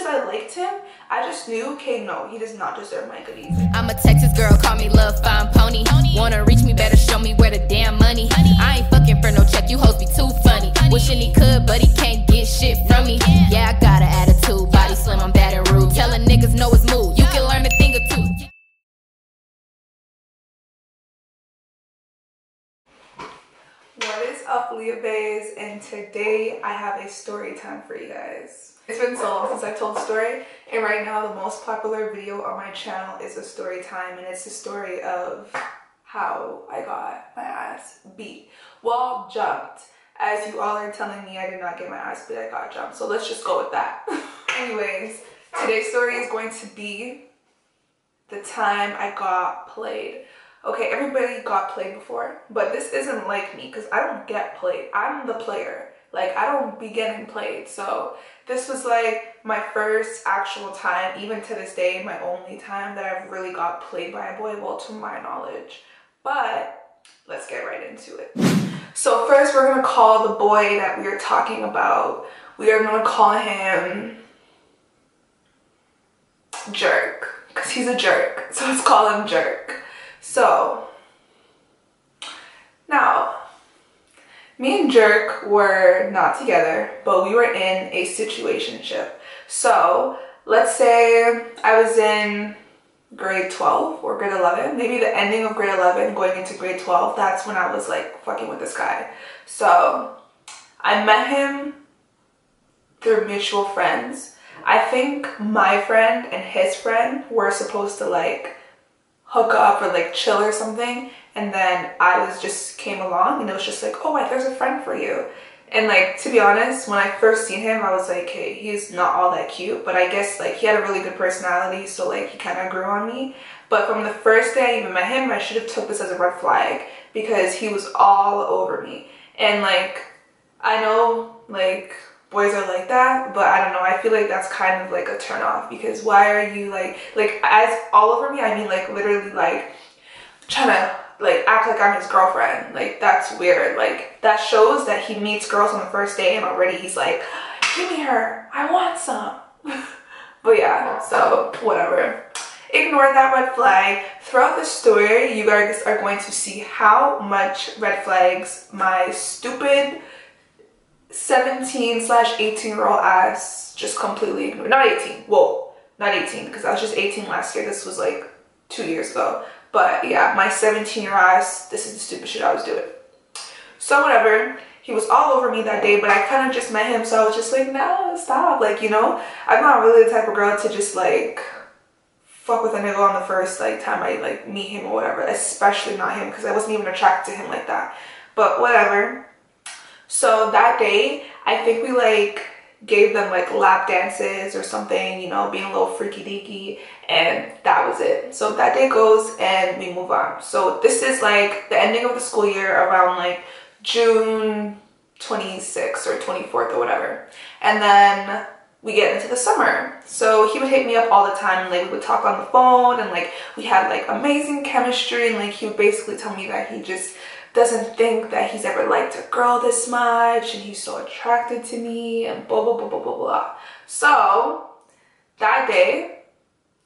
I liked him, I just knew, okay, no, he does not deserve my good evening. I'm a Texas girl, call me Love Fine Pony. Wanna reach me, better show me where the damn money. I ain't fucking for no check, you hoes be too funny. Wishing he could, but he can't get shit from me. Yeah, I got an attitude, body slim, I'm bad and rude. Telling niggas know it's mood, you can learn a thing or two. What is up, L.I.A baes? And today I have a story time for you guys. It's been so long since I've told the story, and right now the most popular video on my channel is a story time, and it's the story of how I got my ass beat. Well, jumped. As you all are telling me, I did not get my ass beat, I got jumped. So let's just go with that. Anyways, today's story is going to be the time I got played. Okay, everybody got played before, but this isn't like me because I don't get played. I'm the player. Like, I don't be getting played. So this was like my first actual time, even to this day, my only time that I've really got played by a boy, well, to my knowledge. But let's get right into it. So first we're gonna call the boy that we are talking about. We are gonna call him Jerk, because he's a jerk. So let's call him Jerk. So now, me and Jerk were not together, but we were in a situationship. So let's say I was in grade 12 or grade 11, maybe the ending of grade 11 going into grade 12. That's when I was like fucking with this guy. So I met him through mutual friends. I think my friend and his friend were supposed to like hook up or like chill or something, and then I just came along and it was just like, oh, there's a friend for you. And like, to be honest, when I first seen him, I was like, hey, he's not all that cute, but I guess like he had a really good personality, so like he kind of grew on me. But from the first day I even met him, I should have took this as a red flag because he was all over me. And like, I know like boys are like that, but I don't know, I feel like that's kind of like a turn off, because why are you like as all over me, I mean like literally like trying to like act like I'm his girlfriend. Like, that's weird. Like, that shows that he meets girls on the first day and already he's like, give me her, I want some. But yeah, so whatever. Ignore that red flag. Throughout the story, you guys are going to see how much red flags my stupid 17/18-year-old ass just completely ignored. Not 18. Whoa, not 18, because I was just 18 last year. This was like 2 years ago. But yeah, my 17-year-old ass, this is the stupid shit I was doing. So whatever, he was all over me that day, but I kind of just met him, so I was just like, no, stop. Like, you know, I'm not really the type of girl to just like fuck with a nigga on the first like time I like meet him or whatever, especially not him, because I wasn't even attracted to him like that. But whatever. So that day, I think we like gave them like lap dances or something, you know, being a little freaky deaky, and that was it. So that day goes and we move on. So this is like the ending of the school year, around like June 26th or 24th or whatever. And then we get into the summer. So he would hit me up all the time, and like we would talk on the phone, and like we had like amazing chemistry, and like he would basically tell me that he just doesn't think that he's ever liked a girl this much, and he's so attracted to me, and blah blah blah blah blah blah. So that day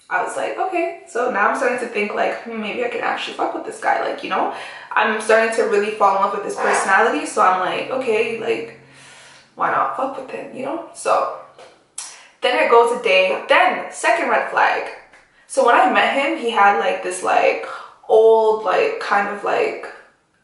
I was like, okay, so now I'm starting to think like, maybe I can actually fuck with this guy. Like, you know, I'm starting to really fall in love with his personality, so I'm like, okay, like, why not fuck with him, you know? So then it goes a day, then second red flag. So when I met him, he had like this like old like kind of like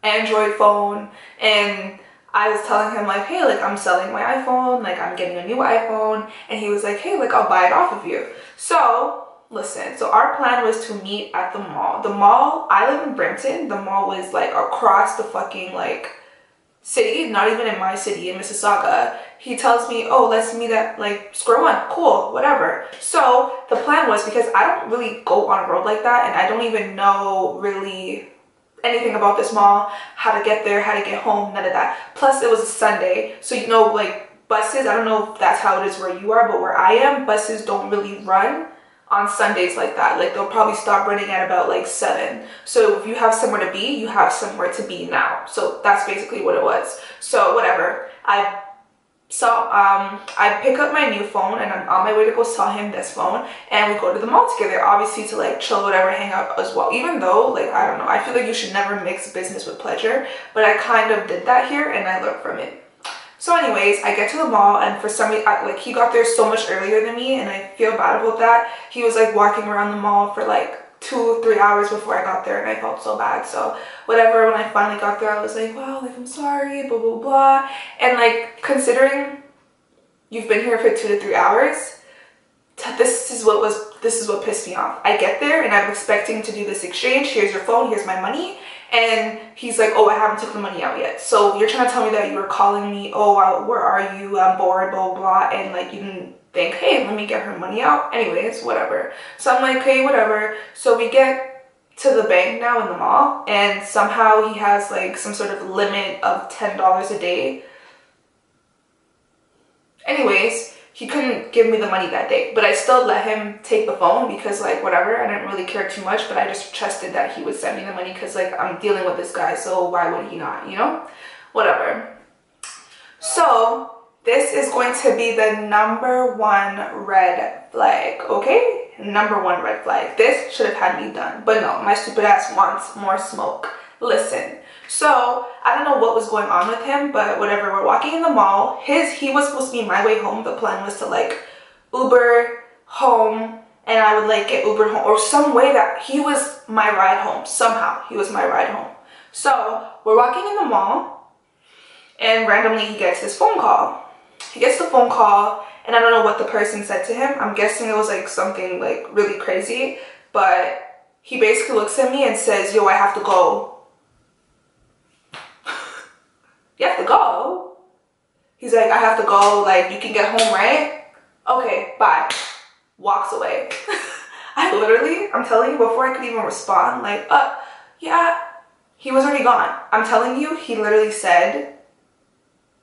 Android phone, and I was telling him like, hey, like I'm selling my iPhone, like I'm getting a new iPhone, and he was like, hey, like I'll buy it off of you. So listen, so our plan was to meet at the mall. The mall, I live in Brampton, the mall was like across the fucking like city, not even in my city, in Mississauga. He tells me, oh, let's meet at like Square One. Cool, whatever. So the plan was, because I don't really go on a road like that, and I don't even know really anything about this mall, how to get there, how to get home, none of that. Plus it was a Sunday, so you know, like buses, I don't know if that's how it is where you are, but where I am, buses don't really run on Sundays like that. Like they'll probably stop running at about like 7. So if you have somewhere to be, you have somewhere to be now. So that's basically what it was. So whatever, I So I pick up my new phone and I'm on my way to go sell him this phone, and we go to the mall together, obviously to like chill, whatever, hang out as well. Even though, like, I don't know, I feel like you should never mix business with pleasure, but I kind of did that here and I learned from it. So anyways, I get to the mall, and for some reason, like, he got there so much earlier than me, and I feel bad about that. He was like walking around the mall for like 2-3 hours before I got there, and I felt so bad. So whatever, when I finally got there, I was like, wow, like, I'm sorry, blah blah blah. And like, considering you've been here for 2 to 3 hours, this is what pissed me off. I get there and I'm expecting to do this exchange. Here's your phone, here's my money. And he's like, oh, I haven't took the money out yet. So you're trying to tell me that you were calling me, oh, where are you, I'm bored, blah blah, and like, you didn't think, hey, let me get her money out. Anyways, whatever. So I'm like, hey, whatever. So we get to the bank now in the mall, and somehow he has like some sort of limit of $10 a day. Anyways, he couldn't give me the money that day, but I still let him take the phone because, like, whatever, I didn't really care too much, but I just trusted that he would send me the money because, like, I'm dealing with this guy, so why would he not, you know? Whatever. So this is going to be the #1 red flag, okay? #1 red flag. This should have had me done, but no, my stupid ass wants more smoke. Listen. So I don't know what was going on with him, but whatever, we're walking in the mall. He was supposed to be my way home. The plan was to like Uber home, and I would like get Uber home, or some way that he was my ride home. Somehow he was my ride home. So we're walking in the mall, and randomly he gets this phone call. He gets the phone call, and I don't know what the person said to him. I'm guessing it was like something like really crazy, but he basically looks at me and says, yo, I have to go. You have to go? He's like, I have to go, like, you can get home, right? Okay, bye. Walks away. I'm telling you, before I could even respond, like, yeah, he was already gone. I'm telling you, he literally said,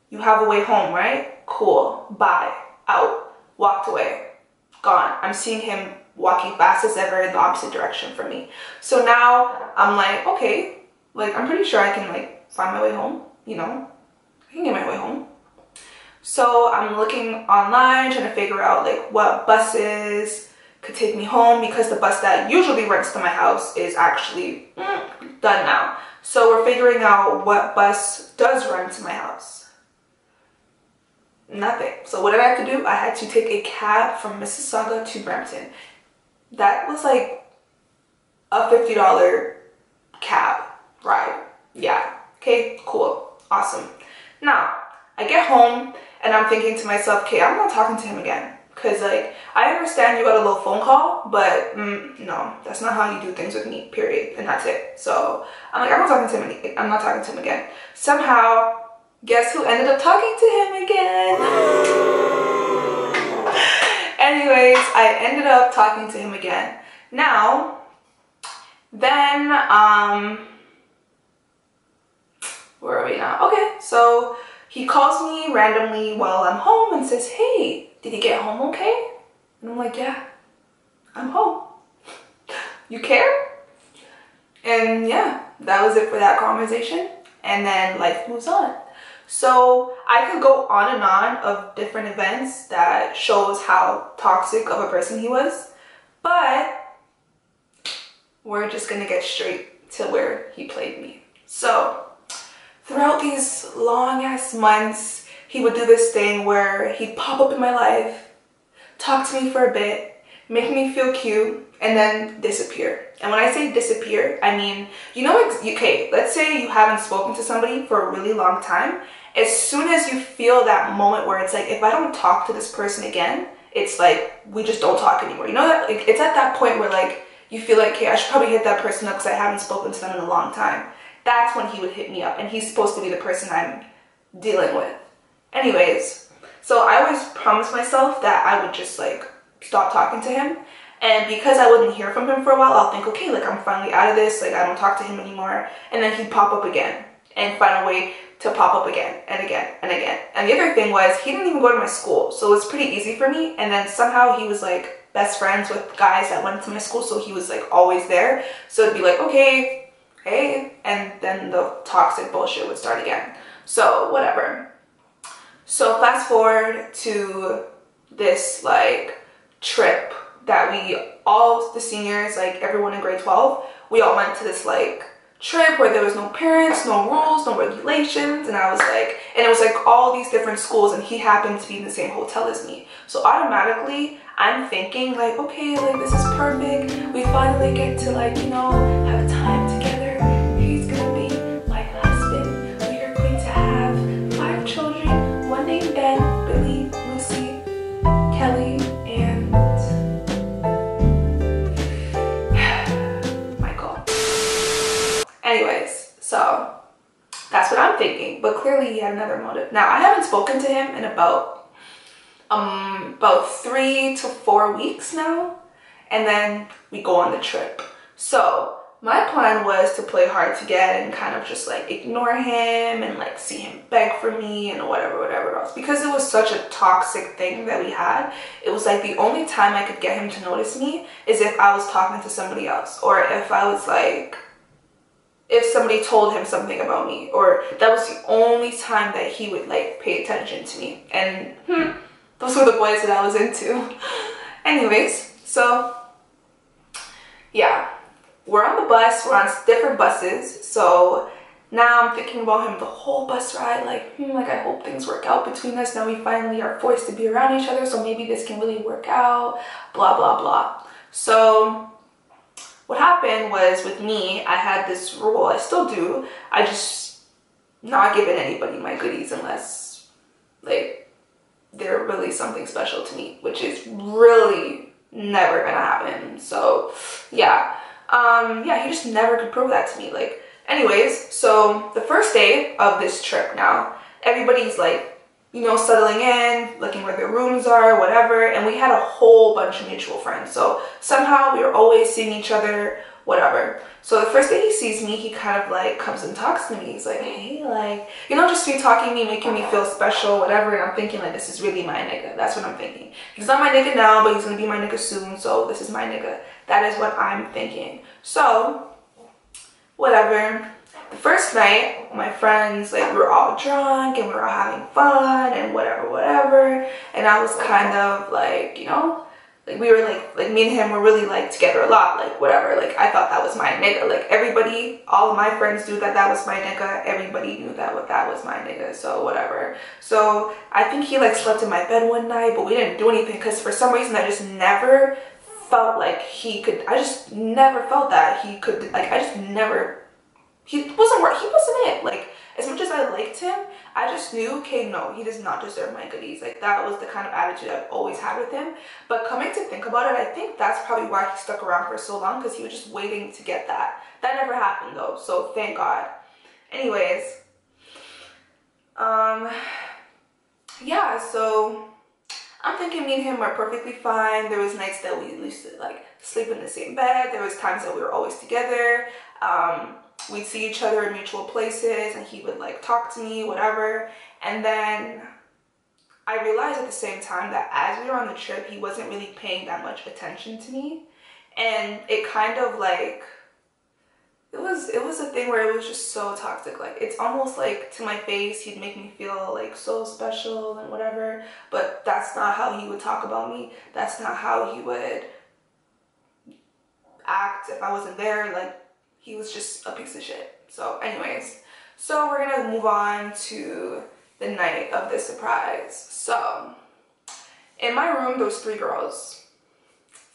you have a way home, right? Cool, bye, out. Walked away, gone. I'm seeing him walking fast as ever in the opposite direction from me. So now I'm like, okay, like, I'm pretty sure I can like find my way home, you know, I can get my way home. So I'm looking online, trying to figure out like what buses could take me home, because the bus that usually runs to my house is actually done now. So we're figuring out what bus does run to my house. Nothing. So what did I have to do? I had to take a cab from Mississauga to Brampton. That was like a $50 cab ride. Yeah. Okay, cool. Awesome. Now, I get home and I'm thinking to myself, okay, I'm not talking to him again. Because, like, I understand you got a little phone call, but no, that's not how you do things with me, period. And that's it. So I'm like, I'm not talking to him again. Somehow, guess who ended up talking to him again? Anyways, I ended up talking to him again. Now, then, where are we now? Okay, so he calls me randomly while I'm home and says, hey, did you get home okay? And I'm like, yeah, I'm home. You care? And yeah, that was it for that conversation. And then life moves on. So I could go on and on of different events that shows how toxic of a person he was, but we're just gonna get straight to where he played me. So throughout these long ass months, he would do this thing where he'd pop up in my life, talk to me for a bit, make me feel cute, and then disappear. And when I say disappear, I mean, you know, okay, let's say you haven't spoken to somebody for a really long time. As soon as you feel that moment where it's like, if I don't talk to this person again, it's like, we just don't talk anymore. You know, that like, it's at that point where like, you feel like, okay, I should probably hit that person up because I haven't spoken to them in a long time. That's when he would hit me up, and he's supposed to be the person I'm dealing with. Anyways, so I always promised myself that I would just like stop talking to him. And because I wouldn't hear from him for a while, I'll think, okay, like I'm finally out of this, like I don't talk to him anymore. And then he'd pop up again and find a way to pop up again and again and again. And the other thing was, he didn't even go to my school, so it was pretty easy for me. And then somehow he was like best friends with guys that went to my school, so he was like always there. So it'd be like, okay, hey, and then the toxic bullshit would start again. So whatever. So fast forward to this like trip that we all the seniors, like everyone in grade 12, we all went to this like trip where there was no parents, no rules, no regulations, and I was like, and it was like all these different schools, and he happened to be in the same hotel as me. So automatically I'm thinking like, okay, like this is perfect. We finally get to like, you know, have time together. He's gonna be my husband. We are going to have 5 children, one named Ben, Billy, Lucy, Kelly, and Michael. Anyways, so that's what I'm thinking, but clearly he had another motive. Now I haven't spoken to him in about 3 to 4 weeks now, and then we go on the trip. So my plan was to play hard to get and kind of just like ignore him and like see him beg for me and whatever else, because it was such a toxic thing that we had. It was like the only time I could get him to notice me is if I was talking to somebody else, or if I was like, if somebody told him something about me, or that was the only time that he would like pay attention to me. And those were the boys that I was into. Anyways, so yeah, we're on the bus, we're on different buses. So now I'm thinking about him the whole bus ride, like, like I hope things work out between us. Now we finally are forced to be around each other, so maybe this can really work out, blah, blah, blah. So what happened was with me, I had this rule, I still do, I just not giving anybody my goodies unless like they're really something special to me, which is really never gonna happen. So yeah, yeah, he just never could prove that to me. Like, anyways, so the first day of this trip now, everybody's like, you know, settling in, looking where their rooms are, whatever, and we had a whole bunch of mutual friends. So somehow we were always seeing each other, whatever. So the first day he sees me, he kind of like comes and talks to me. He's like, hey, like, you know, just sweet talking me, making me feel special, whatever. And I'm thinking like, this is really my nigga. That's what I'm thinking. He's not my nigga now, but he's gonna be my nigga soon. So this is my nigga. That is what I'm thinking. So whatever. The first night, my friends, like, we were all drunk and we were all having fun and whatever. And I was kind of like, you know, like we were like me and him were really like together a lot, like whatever. Like I thought that was my nigga. Like everybody, all of my friends knew that that was my nigga. Everybody knew that that was my nigga. So whatever. So I think he like slept in my bed one night, but we didn't do anything because for some reason I just never felt like he could. I just never felt that he could. Like I just never. He wasn't it. Like, as much as I liked him, I just knew, okay, no, he does not deserve my goodies. Like, that was the kind of attitude I've always had with him. But coming to think about it, I think that's probably why he stuck around for so long, because he was just waiting to get that. That never happened, though, so thank God. Anyways, yeah, so I'm thinking me and him are perfectly fine. There was nights that we used to, like, sleep in the same bed. There was times that we were always together. We'd see each other in mutual places and he would like talk to me, whatever. And then I realized at the same time that as we were on the trip, he wasn't really paying that much attention to me. And it kind of like, it was a thing where it was just so toxic. Like it's almost like to my face, he'd make me feel like so special and whatever. But that's not how he would talk about me. That's not how he would act if I wasn't there. Like, he was just a piece of shit. So anyways, so we're gonna move on to the night of the surprise. So in my room, there was 3 girls,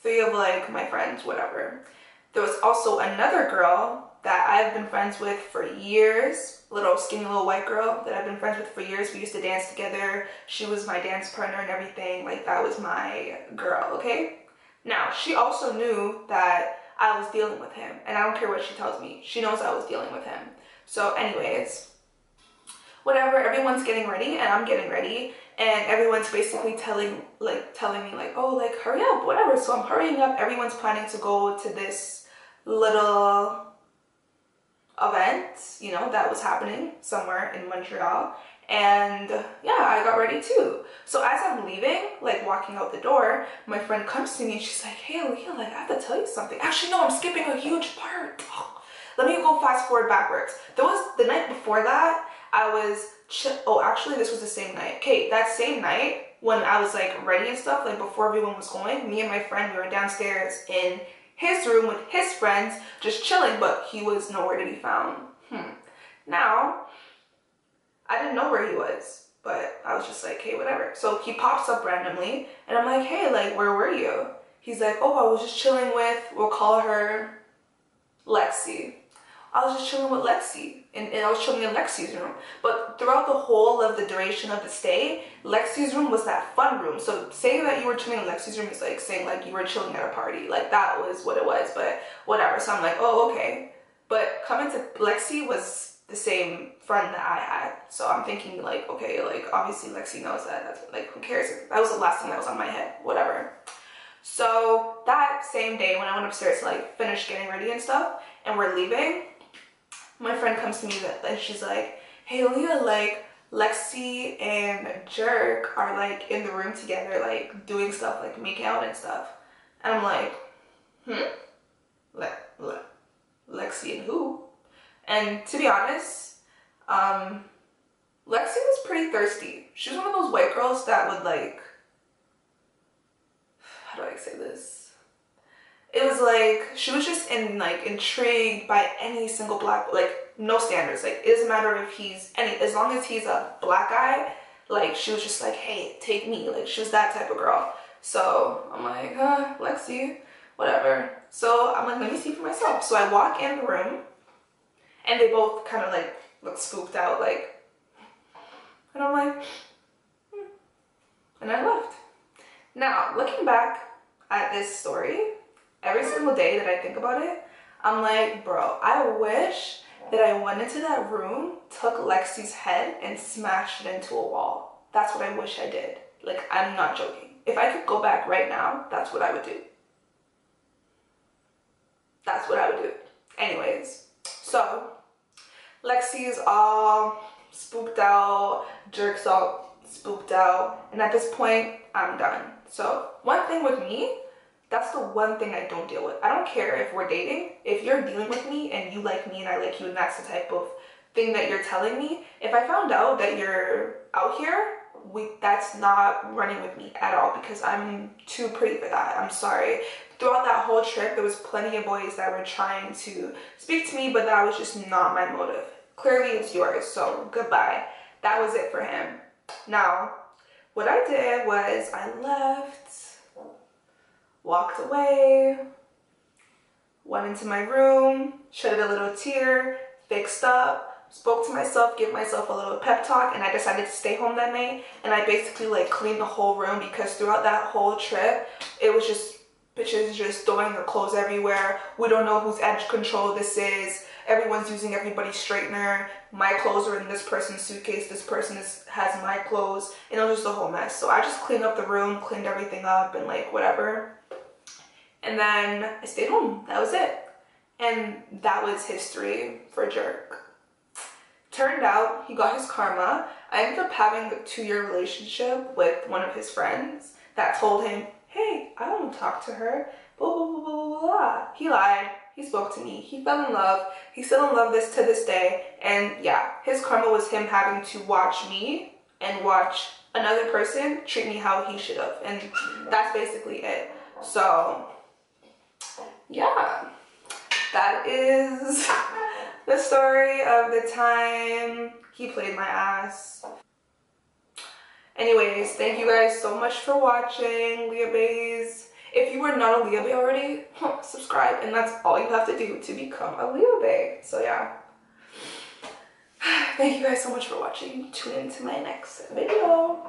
3 of like my friends, whatever. There was also another girl that I've been friends with for years, little skinny little white girl that I've been friends with for years. We used to dance together. She was my dance partner and everything. Like that was my girl, okay? Now, she also knew that I was dealing with him, and I don't care what she tells me. She knows I was dealing with him. So anyways, whatever, everyone's getting ready, and I'm getting ready, and everyone's basically telling me like, oh, like, hurry up, whatever. So I'm hurrying up. Everyone's planning to go to this little event, you know, that was happening somewhere in Montreal. And yeah, I got ready too. So as I'm leaving, like walking out the door, my friend comes to me and she's like, hey, Aaliyah, like I have to tell you something. Actually, no, I'm skipping a huge part. Let me go fast forward backwards. There was the night before that, I was Oh, actually, this was the same night. Okay, that same night when I was like ready and stuff, like before everyone was going, me and my friend, we were downstairs in his room with his friends, just chilling, but he was nowhere to be found. Now, I didn't know where he was, but I was just like, hey, whatever. So he pops up randomly, and I'm like, hey, like, where were you? He's like, oh, I was just chilling with, we'll call her Lexi. I was just chilling with Lexi, and I was chilling in Lexi's room. But throughout the whole of the duration of the stay, Lexi's room was that fun room. So saying that you were chilling in Lexi's room is like saying like you were chilling at a party. Like that was what it was, but whatever. So I'm like, oh, okay. But coming to Lexi was the same friend that I had. So I'm thinking like, okay, like obviously Lexi knows that. That's like, who cares? That was the last thing that was on my head, whatever. So that same day when I went upstairs to like finish getting ready and stuff, and we're leaving, my friend comes to me and she's like, hey Leah, like Lexi and Jerk are like in the room together, like doing stuff, like making out and stuff. And I'm like, Lexi and who? And to be honest, Lexi was pretty thirsty. She was one of those white girls that would like, how do I say this? It was like, she was just intrigued by any single black, like no standards. Like it doesn't matter if he's as long as he's a black guy, like she was just like, hey, take me. Like she was that type of girl. So I'm like, Lexi, whatever. So I'm like, let me see for myself. So I walk in the room and they both kind of like look spooked out, like, and I'm like, and I left. Now, looking back at this story, every single day that I think about it, I'm like, bro, I wish that I went into that room, took Lexi's head, and smashed it into a wall. That's what I wish I did. Like, I'm not joking. If I could go back right now, that's what I would do. That's what I would do. Anyways, so Lexi is all spooked out, Jerk's all spooked out, and at this point, I'm done. So one thing with me, that's the one thing I don't deal with. I don't care if we're dating. If you're dealing with me and you like me and I like you and that's the type of thing that you're telling me, if I found out that you're out here, that's not running with me at all because I'm too pretty for that. I'm sorry. Throughout that whole trip, there was plenty of boys that were trying to speak to me, but that was just not my motive. Clearly it's yours, so goodbye. That was it for him. Now, what I did was I left, walked away, went into my room, shedded a little tear, fixed up, spoke to myself, gave myself a little pep talk, and I decided to stay home that night. And I basically like cleaned the whole room because throughout that whole trip, it was just bitches just throwing their clothes everywhere. We don't know whose edge control this is. Everyone's using everybody's straightener. My clothes are in this person's suitcase. This person has my clothes. And it was just a whole mess. So I just cleaned up the room, cleaned everything up and like whatever. And then I stayed home. That was it. And that was history for Jerk. Turned out he got his karma. I ended up having a 2-year relationship with one of his friends that told him, hey, I don't talk to her, blah, blah, blah, blah, blah, blah. He lied. He spoke to me. He fell in love. He's still in love to this day. And yeah, his karma was him having to watch me and watch another person treat me how he should have. And that's basically it. So yeah, that is the story of the time he played my ass. Anyways, thank you guys so much for watching Leah Bays. If you were not a Leah Bay already, subscribe, and that's all you have to do to become a Leah Bay. So yeah, thank you guys so much for watching. Tune in to my next video.